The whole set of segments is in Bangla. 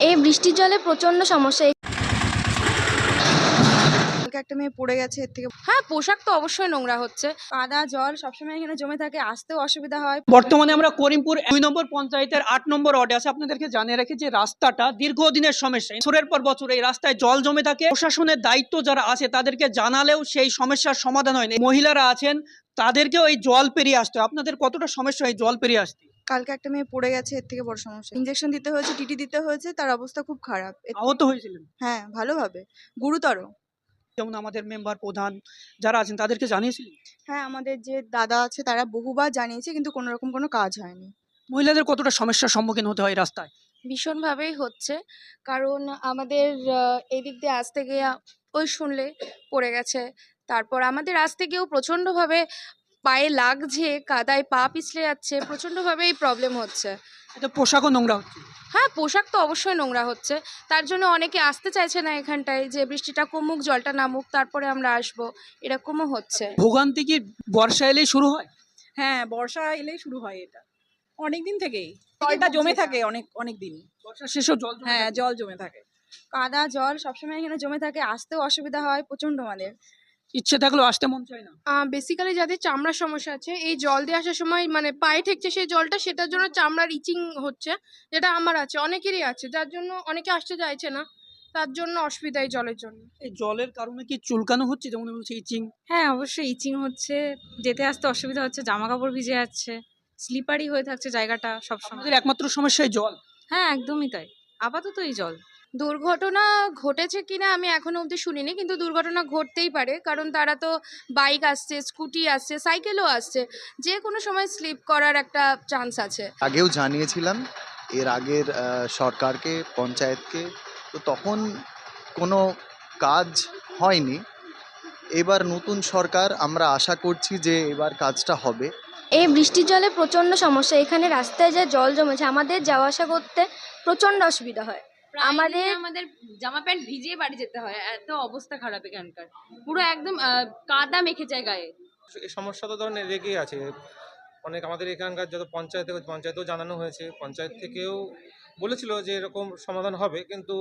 এই বৃষ্টির জলে প্রচন্ড সমস্যা। কালকে একটা মেয়ে পড়ে গেছে, এর থেকে হ্যাঁ, পোশাক তো অবশ্যই নোংরা হচ্ছে। কাদা জল সবসময় এখানে জমে থাকে, আসতেও অসুবিধা হয়। বর্তমানে আমরা করিমপুর 2 নম্বর পঞ্চায়েতের 8 নম্বর ওয়ার্ডে আছে। আপনাদেরকে জানিয়ে রাখি যে রাস্তাটা দীর্ঘদিনের সমস্যা, বছরের পর বছর এই রাস্তায় জল জমে থাকে। প্রশাসনের দায়িত্ব যারা আছে তাদেরকে জানালেও সেই সমস্যার সমাধান হয়নি। মহিলারা আছেন, তাদেরকেও এই জল পেরিয়ে আসতে হয়। আপনাদের কতটা সমস্যা এই জল পেরিয়ে আসতে? কালকে একটা মেয়ে পড়ে গেছে, এর থেকে বড় সমস্যা। ইনজেকশন দিতে হয়েছে, টিটি দিতে হয়েছে, তার অবস্থা খুব খারাপ। আহত হয়েছিলেন? হ্যাঁ, ভালোভাবে, গুরুতর। যেমন আমাদের মেম্বার প্রধান যারা আছেন তাদেরকে জানিয়েছিলেন? হ্যাঁ, আমাদের যে দাদা আছে তারা বহুবার জানিয়েছে, কিন্তু কোনো রকম কোনো কাজ হয়নি। মহিলাদের কতটা সমস্যার সম্মুখীন হতে হয় এই রাস্তায়? ভীষণভাবেই হচ্ছে, কারণ আমাদের এদিক দিয়ে আসতে গিয়ে ওই শুনলে পড়ে গেছে। তারপর আমাদের আসতে গিয়েও প্রচণ্ডভাবে পায়ে লাগছে, কাদায় পা পিছলে যাচ্ছে, প্রচণ্ডভাবেই প্রবলেম হচ্ছে। এতে পোশাকও নোংরা হচ্ছে। হ্যাঁ, পোশাক তো অবশ্যই নোংরা হচ্ছে। তার জন্য অনেকে আসতে চাইছে না এখানটায়, যে বৃষ্টিটা কমুক, জলটা নামুক, তারপরে আমরা আসবো, এরকমও হচ্ছে। ভোগান্তি কি বর্ষা এলেই শুরু হয়? হ্যাঁ, বর্ষা এলেই শুরু হয় এটা। অনেকদিন থেকেই জলটা জমে থাকে, অনেক দিন। বর্ষা শেষেও জল জমে হ্যাঁ, থাকে। জল জমে থাকে। কাদা জল সবসময় এখানে জমে থাকে, আসতেও অসুবিধা হয় প্রচন্ড আমাদের। ইচ্ছে থাকলেও আসতে মন চায় না। বেসিক্যালি যাদের চামড়ার সমস্যা আছে, এই জল দিয়ে আসার সময় মানে পায়ে ঠেকছে সেই জলটা, সেটার জন্য চামড়ার ইচিং হচ্ছে, যেটা আমার আছে, অনেকেরই আছে, যার জন্য অনেকে আসতে চাইছে না, তার জন্য অসুবিধা এই জলের জন্য। এই জলের কারণে কি চুলকানো হচ্ছে, যেমন বলছে ইচিং? হ্যাঁ, অবশ্যই ইচিং হচ্ছে, যেতে আসতে অসুবিধা হচ্ছে, জামা কাপড় ভিজে যাচ্ছে, স্লিপারি হয়ে থাকছে জায়গাটা সবসময়। আমাদের একমাত্র সমস্যা এই জল। হ্যাঁ, একদমই তাই। আপাতত এই জল। দুর্ঘটনা ঘটেছে কিনা আমি এখনো অবধি শুনিনি, কিন্তু দুর্ঘটনা ঘটতেই পারে, কারণ তারা তো বাইক আসছে, স্কুটি আসছে, সাইকেলও আসছে, যে কোনো সময় স্লিপ করার একটা চান্স আছে। আগেও জানিয়েছিলাম এর আগের সরকারকে, পঞ্চায়েতকে, তো তখন কোনো কাজ হয়নি। এবার নতুন সরকার, আমরা আশা করছি যে এবার কাজটা হবে। এই বৃষ্টির জলে প্রচন্ড সমস্যা। এখানে রাস্তায় যে জল জমেছে, আমাদের যাওয়া আসা করতে প্রচন্ড অসুবিধা হয়। আমাদের আমাদের জামা প্যান্ট ভিজিয়ে বাড়ি যেতে হয়, এত অবস্থা খারাপ এখানকার, পুরো একদম কাদা মেখে যায় গায়ে। এই সমস্যা তো ধরেন রেগেই আছে অনেক। আমাদের এখানকার যত পঞ্চায়েতেও জানানো হয়েছে, পঞ্চায়েত থেকেও বলেছিল যে এরকম সমাধান হবে, কিন্তু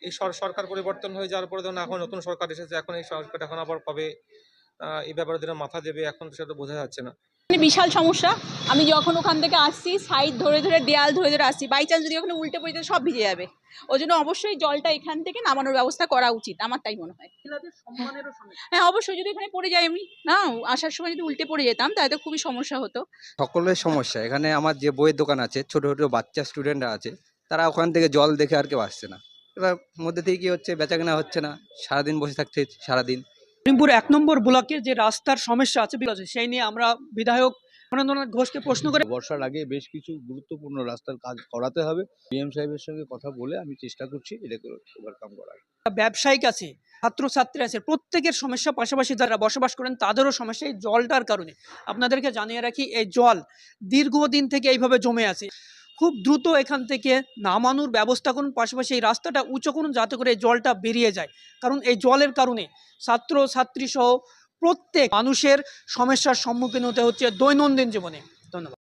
এই সরকার পরিবর্তন হয়ে যাওয়ার পরে ধরুন এখন নতুন সরকার এসেছে, এখন এই সরকার এখন আবার কবে এই ব্যাপারে দিনে মাথা দেবে, এখন তো সেটা বোঝা যাচ্ছে না। বিশাল সমস্যা। আমি যখন ওখান থেকে আসছি, সাইড ধরে ধরে, দেয়াল ধরে ধরে আসছি, বাই চান্স যদি ওখানে উল্টে পড়ে যায় সব ভিজে যাবে। ওই জন্য অবশ্যই জলটা এখান থেকে নামানোর ব্যবস্থা করা উচিত, আমার তাই মনে হয়। হ্যাঁ, অবশ্যই, যদি এখানে পড়ে যাই আমি না, আসার সময় যদি উল্টে পড়ে যেতাম তাহলে তো খুবই সমস্যা হতো। সকলের সমস্যা। এখানে আমার যে বইয়ের দোকান আছে, ছোট ছোট বাচ্চা স্টুডেন্টরা আছে, তারা ওখান থেকে জল দেখে আর কেউ আসছে না। এবার মধ্যে থেকে কি হচ্ছে, বেচাকেনা হচ্ছে না, সারাদিন বসে থাকছে সারাদিন। করিমপুর 1 নম্বর ব্লকে যে রাস্তার সমস্যা আছে সেই নিয়ে আমরা বিধায়ক আনন্দনাথ ঘোষকে প্রশ্ন করে। বর্ষার আগে বেশ কিছু গুরুত্বপূর্ণ রাস্তার কাজ করাতে হবে। ডিএম সাহেবের সঙ্গে কথা বলে আমি চেষ্টা করছি এটাকে ওভারকাম করার। ব্যবসায়িক আছে, ছাত্রছাত্রী আছে, প্রত্যেকের সমস্যা, পাশাপাশি যারা বসবাস করেন তাদেরও সমস্যা এই জলটার কারণে। আপনাদেরকে জানিয়ে রাখি, এই জল দীর্ঘদিন থেকে এইভাবে জমে আছে। খুব দ্রুত এখান থেকে নামানোর ব্যবস্থা করুন, পাশাপাশি এই রাস্তাটা উঁচু করুন যাতে করে এই জলটা বেরিয়ে যায়। কারণ এই জলের কারণে ছাত্রছাত্রী সহ প্রত্যেক মানুষের সমস্যার সম্মুখীন হতে হচ্ছে দৈনন্দিন জীবনে। ধন্যবাদ।